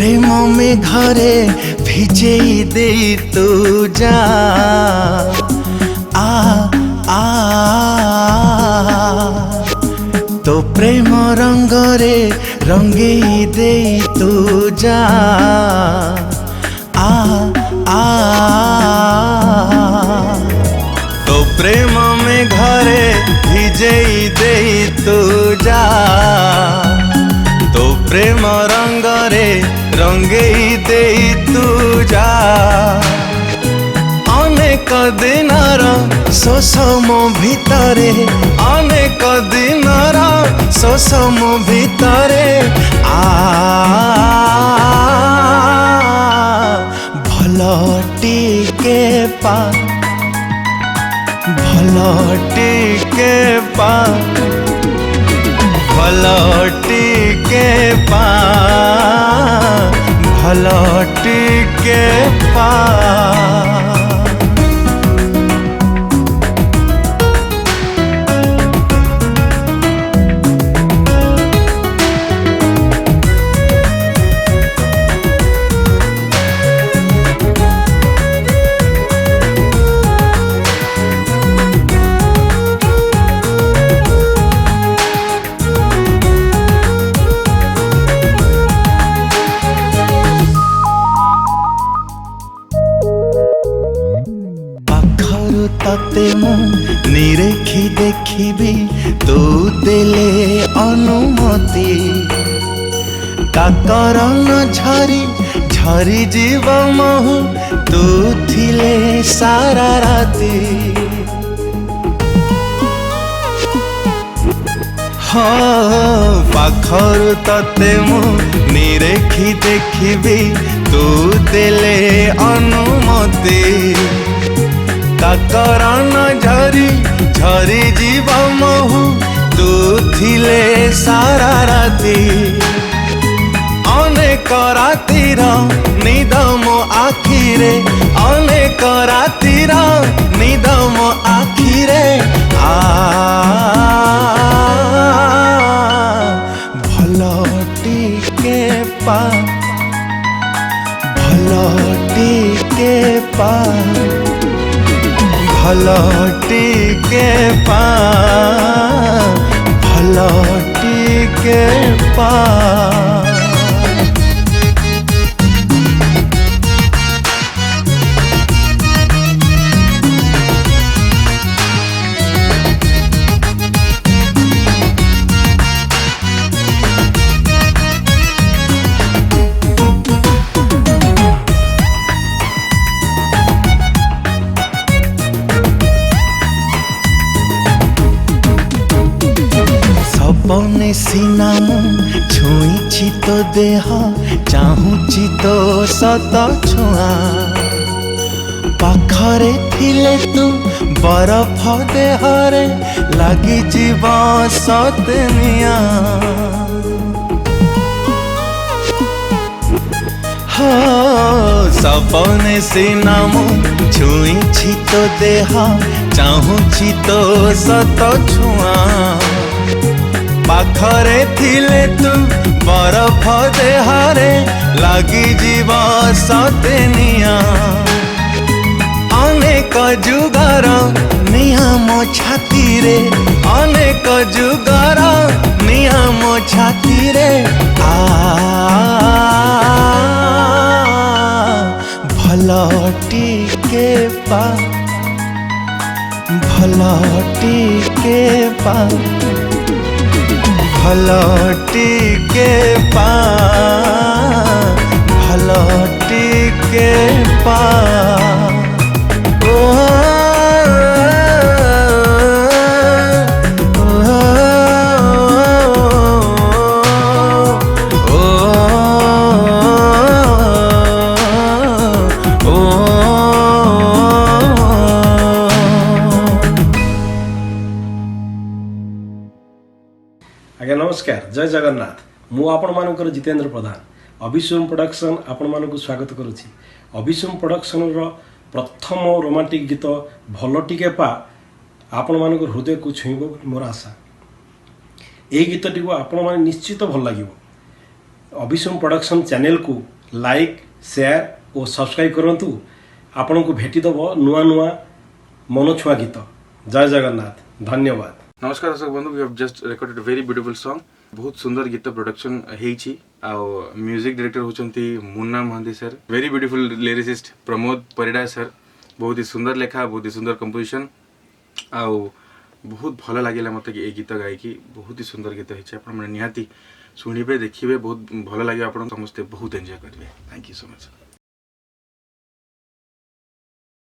प्रेम में घरे भिजेई दे तू जा आ आ तो प्रेम रंग रे रंगेई दे तू जा आ आ तो प्रेम में घरे भिजेई दे तू जा तो प्रेम रंग रे रंगेई दे तू जा अनेक दिनर शोष मो भितरे अनेक दिनर शोष मो भितरे भल टिके पा भल टिके पा भल टिके पा भल टिके पा तते मु निरेखी देखिबी तू देले अनुमति काकरन झरी झरी जीव महु तू थिले सारा राती पाखरु तते मु निरेखी देखिबी तू देले अनुमति काकरन झरी झरी जीव महु तू थिले सारा राती अनेक रातिर निद मो आखिरे अनेक रातिर निद मो आखिरे भल टिके पा भल टिके पा भल टिके पा भल टिके पा सपने सीना मु छुईछि तो देह चाहूछि तो सत छुआ पाखरे थिले तू बरफ देहरे लगी जीव सतनिया सपने सीना मु छुईछि तो देह चाहूछि तो सत छुआ पाखरे थिले तू बरफ देहरे लगी जीव सतनिया अनेक जुगर नियम छाती रे अनेक जुगर नियम छाती रे भल टिके पा भल टिके पा भल टिके पा भल टिके पा आज्ञा नमस्कार जय जगन्नाथ मु आपण मानकर जितेंद्र प्रधान अभिषम प्रोडक्शन आपण मानक स्वागत करुच्ची अभिषम प्रोडक्शन रो प्रथम रोमांटिक गीत भल टिके पा आपण मानकर हृदय को छुईब मोर आशा। यही गीतटी को आपण माने निश्चित भल लगे अभिषम प्रोडक्शन चैनल को लाइक शेयर और सब्सक्राइब करंतु आपण को भेटी दब नुआ नुआ मनछुआ गीत। जय जगन्नाथ, धन्यवाद। नमस्कार दर्शक बंधु, we have just recorded a very beautiful song. बहुत सुंदर गीत प्रोडक्शन हेची आउ म्यूजिक डायरेक्टर होचंती Munna Mahanti sir, very beautiful lyricist Pramod Parida sir. बहुत ही सुंदर लेखा, बहुत ही सुंदर कंपोजिशन आउ बहुत भल लगे मत कि गीत गायकी बहुत ही सुंदर गीत है। आप निहाती शुणवे देखिए, बहुत भल लगे, आप समस्ते बहुत एंजॉय करेंगे। Thank you so much.